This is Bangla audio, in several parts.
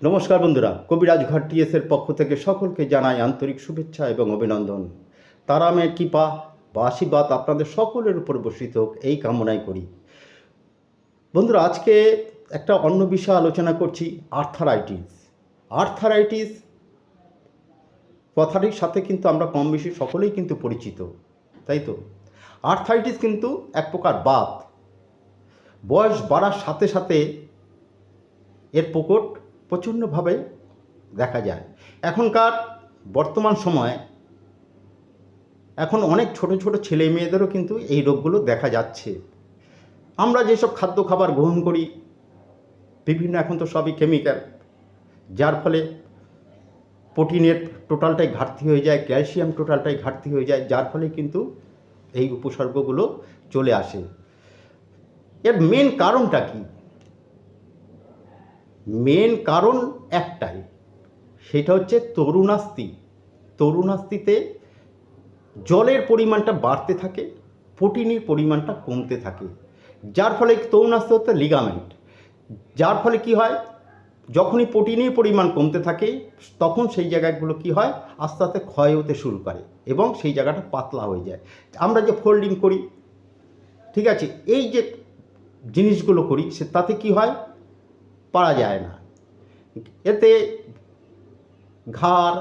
নমস্কার বন্ধুরা, কবিরাজ ঘর টিএসের পক্ষ থেকে সকলকে জানাই আন্তরিক শুভেচ্ছা এবং অভিনন্দন। তারামের কৃপা বা আশীর্বাদ আপনাদের সকলের উপর বর্ষিত হোক এই কামনাই করি। বন্ধুরা, আজকে একটা অন্য বিষয় আলোচনা করছি, আর্থারাইটিস কথাটির সাথে কিন্তু আমরা কম বেশি সকলেই কিন্তু পরিচিত, তাই তো? আর্থারাইটিস কিন্তু এক প্রকার বাত। বয়স বাড়ার সাথে সাথে এর প্রকট প্রচণ্ডভাবে দেখা যায়। এখনকার বর্তমান সময়ে এখন অনেক ছোট ছোট ছেলে মেয়েদেরও কিন্তু এই রোগগুলো দেখা যাচ্ছে। আমরা যেসব খাদ্য খাবার গ্রহণ করি বিভিন্ন, এখন তো সবই কেমিক্যাল, যার ফলে প্রোটিনের টোটালটাই ঘাটতি হয়ে যায়, ক্যালসিয়াম টোটালটাই ঘাটতি হয়ে যায়, যার ফলে কিন্তু এই উপসর্গগুলো চলে আসে। এর মেন কারণটা কি? মেন কারণ একটাই, সেটা হচ্ছে তরুণাস্থিতে জলের পরিমাণটা বাড়তে থাকে, প্রোটিনের পরিমাণটা কমতে থাকে, যার ফলে তরুণাস্থি হচ্ছে লিগামেন্ট। যার ফলে কি হয়, যখনই প্রোটিনের পরিমাণ কমতে থাকে তখন সেই জায়গাগুলো কি হয়, আস্তে আস্তে ক্ষয় হতে শুরু করে এবং সেই জায়গাটা পাতলা হয়ে যায়। আমরা যে ফোল্ডিং করি, ঠিক আছে, এই যে জিনিসগুলো করি তাতে কি হয়, পারা যায় না। এতে ঘাড়,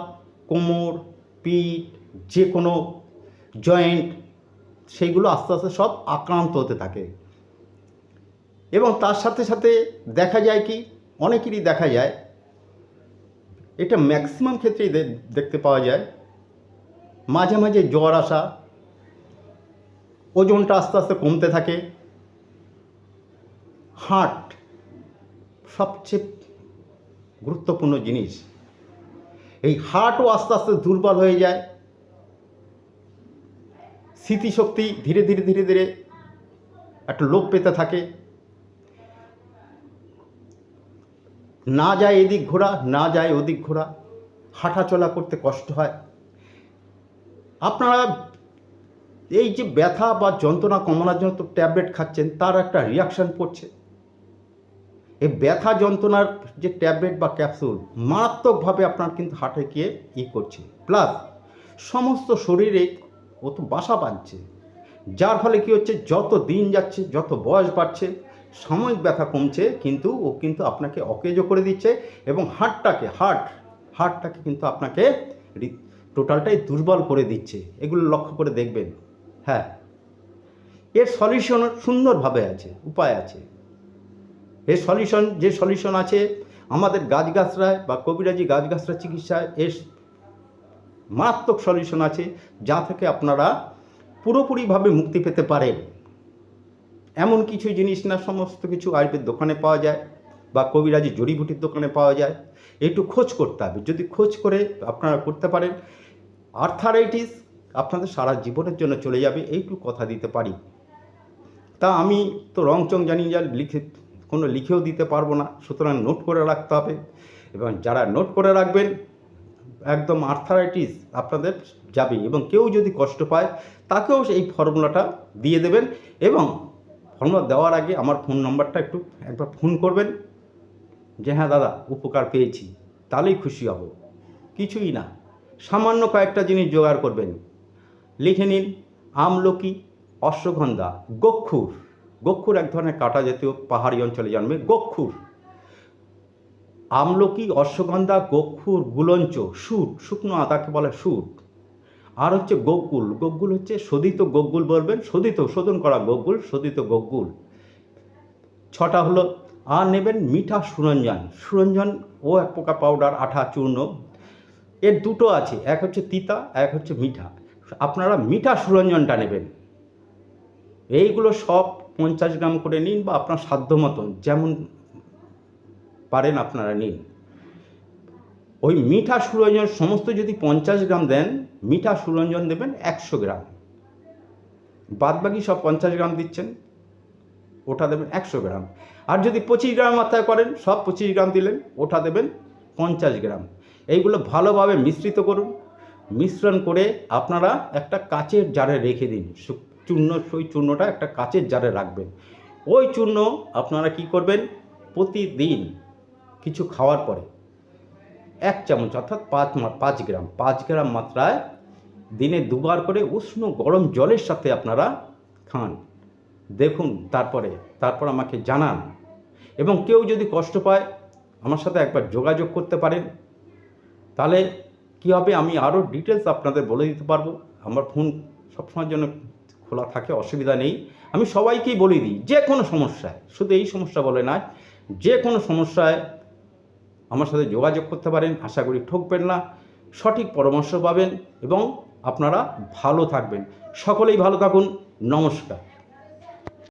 কোমর, পিঠ, যে কোনো জয়েন্ট সেইগুলো আস্তে আস্তে সব আক্রান্ত হতে থাকে। এবং তার সাথে সাথে দেখা যায় কি, অনেকেরই দেখা যায়, এটা ম্যাক্সিমাম ক্ষেত্রেই দেখতে পাওয়া যায়, মাঝে মাঝে জ্বর আসা, ওজনটা আস্তে আস্তে কমতে থাকে। হার্ট সবচেয়ে গুরুত্বপূর্ণ জিনিস, এই হার্টও আস্তে আস্তে দুর্বল হয়ে যায়। স্মৃতিশক্তি ধীরে ধীরে ধীরে ধীরে একটা লোপ পেতে থাকে, না যায় এদিক ঘোরা, না যায় ওদিক ঘোরা, হাঁটাচলা করতে কষ্ট হয়। আপনারা এই যে ব্যথা বা যন্ত্রণা কমানোর জন্য তো ট্যাবলেট খাচ্ছেন, তার একটা রিয়াকশান পড়ছে। এই ব্যথা যন্ত্রণার যে ট্যাবলেট বা ক্যাপসুল মারাত্মকভাবে আপনার কিন্তু হার্টে গিয়ে করছে, প্লাস সমস্ত শরীরে ও তো বাসা বাঁধছে। যার ফলে কী হচ্ছে, যত দিন যাচ্ছে, যত বয়স বাড়ছে, সাময়িক ব্যথা কমছে, কিন্তু ও কিন্তু আপনাকে অকেজো করে দিচ্ছে এবং হার্টটাকে কিন্তু আপনাকে টোটালটাই দুর্বল করে দিচ্ছে। এগুলো লক্ষ্য করে দেখবেন। হ্যাঁ, এর সলিউশন সুন্দরভাবে আছে, উপায় আছে। এর সলিউশন আছে আমাদের গাছগাছরায় বা কবিরাজি গাছগাছরা চিকিৎসায় এর মারাত্মক সলিউশন আছে, যা থেকে আপনারা পুরোপুরিভাবে মুক্তি পেতে পারেন। এমন কিছু জিনিস না, সমস্ত কিছু আয়ুর্বেদ দোকানে পাওয়া যায় বা কবিরাজি জড়িবুটির দোকানে পাওয়া যায়। একটু খোঁজ করতে হবে, যদি খোঁজ করে আপনারা করতে পারেন, আর্থারাইটিস আপনাদের সারা জীবনের জন্য চলে যাবে, এইটুকু কথা দিতে পারি। তা আমি তো রংচং জানি, যা লিখেও দিতে পারবো না, সুতরাং নোট করে রাখতে হবে। এবং যারা নোট করে রাখবেন, একদম আর্থারাইটিস আপনাদের যাবে। এবং কেউ যদি কষ্ট পায় তাকেও এই ফর্মুলাটা দিয়ে দেবেন, এবং ফর্মুলা দেওয়ার আগে আমার ফোন নম্বরটা একবার ফোন করবেন যে হ্যাঁ দাদা উপকার পেয়েছি, তাহলেই খুশি হব। কিছুই না, সামান্য কয়েকটা জিনিস জোগাড় করবেন। লিখে নিন: আমলকি, অশ্বগন্ধা, গক্ষুর এক ধরনের কাঁটা জাতীয় পাহাড়ি অঞ্চলে জন্মে গক্ষুর। আমলকি, অশ্বগন্ধা, গক্ষুর, গুলঞ্চ, শুকনো আদাকে বলে শুট। আর হচ্ছে গগ্গুল হচ্ছে শোধিত গগ্গুল বলবেন, শোধন করা গগ্গুল, শোধিত গগ্গুল। 6টা হলো। আর নেবেন মিঠা সুরঞ্জন ও এক প্রকার পাউডার, আঠা চূর্ণ। এর দুটো আছে, এক হচ্ছে তিতা, এক হচ্ছে মিঠা। আপনারা মিঠা সুরঞ্জনটা নেবেন। এইগুলো সব 50 গ্রাম করে নিন, বা আপনার সাধ্য মতন যেমন পারেন আপনারা নিন। ওই মিঠা সুরঞ্জন সমস্ত যদি 50 গ্রাম দেন, মিঠা সুরঞ্জন দেবেন 100 গ্রাম। বাদবাকি সব 50 গ্রাম দিচ্ছেন, ওটা দেবেন 100 গ্রাম। আর যদি 25 গ্রাম মাত্রায় করেন, সব 25 গ্রাম দিলেন, ওটা দেবেন 50 গ্রাম। এইগুলো ভালোভাবে মিশ্রিত করুন। মিশ্রণ করে আপনারা একটা কাচের জারে রেখে দিন। ওই চূর্ণটা একটা কাচের জারে রাখবেন। ওই চূর্ণ আপনারা কি করবেন, প্রতিদিন কিছু খাওয়ার পরে 1 চামচ অর্থাৎ 5 গ্রাম মাত্রায় দিনে 2 বার করে উষ্ণ গরম জলের সাথে আপনারা খান। দেখুন তারপর আমাকে জানান। এবং কেউ যদি কষ্ট পায় আমার সাথে একবার যোগাযোগ করতে পারেন, তাহলে কী হবে আমি আরও ডিটেলস আপনাদের বলে দিতে পারবো। আমার ফোন সবসময়ের জন্য খোলা থাকে, অসুবিধা নেই। আমি সবাইকেই বলে দিই, যে কোনো সমস্যায়, শুধু এই সমস্যা বলে নয়, যে কোনো সমস্যায় আমার সাথে যোগাযোগ করতে পারেন। আশা করি ঠকবেন না, সঠিক পরামর্শ পাবেন এবং আপনারা ভালো থাকবেন। সকলেই ভালো থাকুন। নমস্কার।